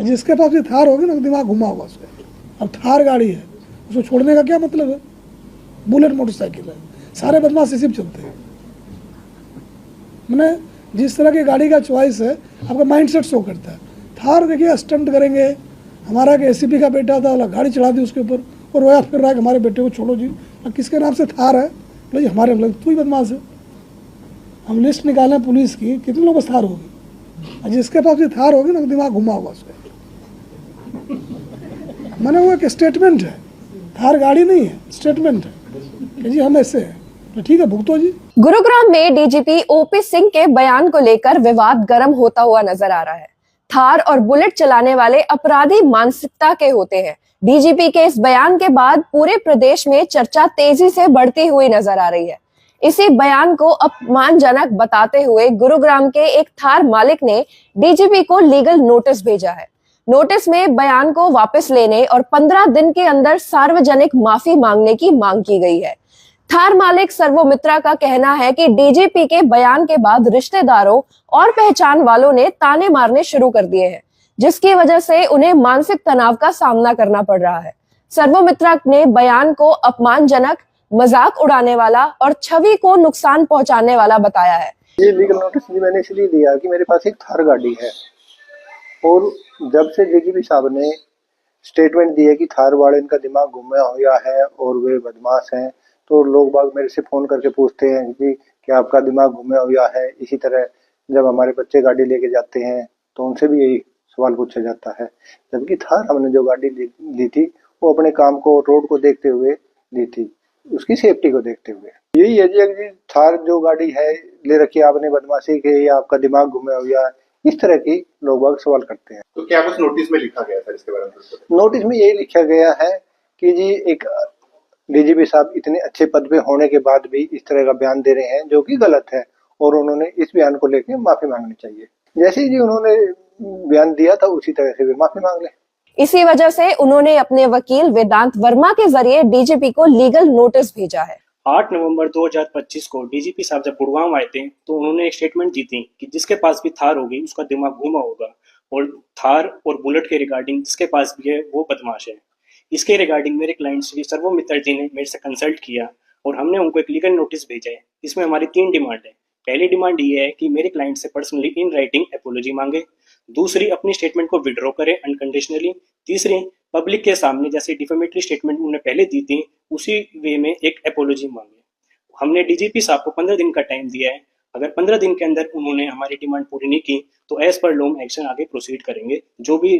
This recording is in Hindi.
जिसके पास भी थार होगी ना दिमाग घुमा होगा उसका। अब थार गाड़ी है, उसको छोड़ने का क्या मतलब है? बुलेट मोटरसाइकिल है, सारे बदमाश इसी पे चलते हैं। मैंने जिस तरह की गाड़ी का चॉइस है आपका माइंडसेट शो करता है। थार देखिए स्टंट करेंगे, हमारा के एसीपी का बेटा था, गाड़ी चढ़ा दी उसके ऊपर और रोया फिर रहा है कि हमारे बेटे को छोड़ो जी। और किसके नाम से थार है? बोले हमारे, तू ही बदमाश है। हम लिस्ट निकालें पुलिस की, कितने लोगों को थार होगी, और जिसके पास भी थार होगी ना दिमाग घुमा होगा उसका। मैंने वो एक स्टेटमेंट है, थार गाड़ी नहीं है, स्टेटमेंट है कि जी हम ऐसे हैं, तो ठीक है भुगतो जी। गुरुग्राम में डीजीपी ओपी सिंह के बयान को लेकर विवाद गर्म होता हुआ नजर आ रहा है। थार और बुलेट चलाने वाले अपराधी मानसिकता के होते हैं। डीजीपी के इस बयान के बाद पूरे प्रदेश में चर्चा तेजी से बढ़ती हुई नजर आ रही है। इसी बयान को अपमानजनक बताते हुए गुरुग्राम के एक थार मालिक ने डीजीपी को लीगल नोटिस भेजा है। नोटिस में बयान को वापस लेने और 15 दिन के अंदर सार्वजनिक माफी मांगने की मांग की गई है। थार मालिक सर्वोमित्रा का कहना है कि डीजीपी के बयान के बाद रिश्तेदारों और पहचान वालों ने ताने मारने शुरू कर दिए हैं, जिसकी वजह से उन्हें मानसिक तनाव का सामना करना पड़ रहा है। सर्वोमित्रा ने बयान को अपमानजनक, मजाक उड़ाने वाला और छवि को नुकसान पहुंचाने वाला बताया है। ये लीगल नोटिस मैंने इसलिए दिया कि मेरे पास एक थार गाड़ी है और जब से डीजीपी साहब ने स्टेटमेंट दी है कि थार वाले इनका दिमाग घूमा हुआ है और वे बदमाश हैं, तो लोग बाग मेरे से फोन करके पूछते हैं कि क्या आपका दिमाग घूमा हुआ है। इसी तरह जब हमारे बच्चे गाड़ी लेके जाते हैं तो उनसे भी यही सवाल पूछा जाता है। जबकि थार हमने जो गाड़ी ली थी वो अपने काम को, रोड को देखते हुए ली थी, उसकी सेफ्टी को देखते हुए। यही है जी, थार जो गाड़ी है ले रखी है आपने बदमाशी के, या आपका दिमाग घूमा हुआ है, इस तरह की लोग बाग सवाल करते हैं। तो क्या कुछ नोटिस में लिखा गया था इसके बारे में? नोटिस में यही लिखा गया है कि जी एक डीजीपी साहब इतने अच्छे पद पे होने के बाद भी इस तरह का बयान दे रहे हैं जो कि गलत है, और उन्होंने इस बयान को लेकर माफी मांगनी चाहिए। जैसे ही जी उन्होंने बयान दिया था उसी तरह से भी माफी मांग ले। इसी वजह से उन्होंने अपने वकील वेदांत वर्मा के जरिए डीजीपी को लीगल नोटिस भेजा है। 8 नवंबर 2025 को डीजीपी साहब जब गुड़गांव आए थे तो उन्होंने एक स्टेटमेंट दी थी कि जिसके पास भी थार होगी उसका दिमाग घूमा होगा, और थार और बुलेट के रिगार्डिंग जिसके पास भी है वो बदमाश है। इसके रिगार्डिंग मेरे क्लाइंट श्री सर्वोमित्रा जी ने मेरे से कंसल्ट किया और हमने उनको एक लीगल नोटिस भेजा है। इसमें हमारी 3 डिमांड है। पहली डिमांड ये है कि मेरे क्लाइंट से पर्सनली इन राइटिंग एपोलॉजी मांगे। दूसरी, अपनी स्टेटमेंट को विड्रॉ करें अनकंडीशनली। तीसरी, पब्लिक के सामने जैसे डिफेमेटरी स्टेटमेंट उन्होंने पहले दी थी उसी वे में एक एपोलॉजी मांगे। हमने डीजीपी साहब को 15 दिन का टाइम दिया है। अगर 15 दिन के अंदर उन्होंने हमारी डिमांड पूरी नहीं की तो एज पर लॉ एक्शन आगे प्रोसीड करेंगे। जो भी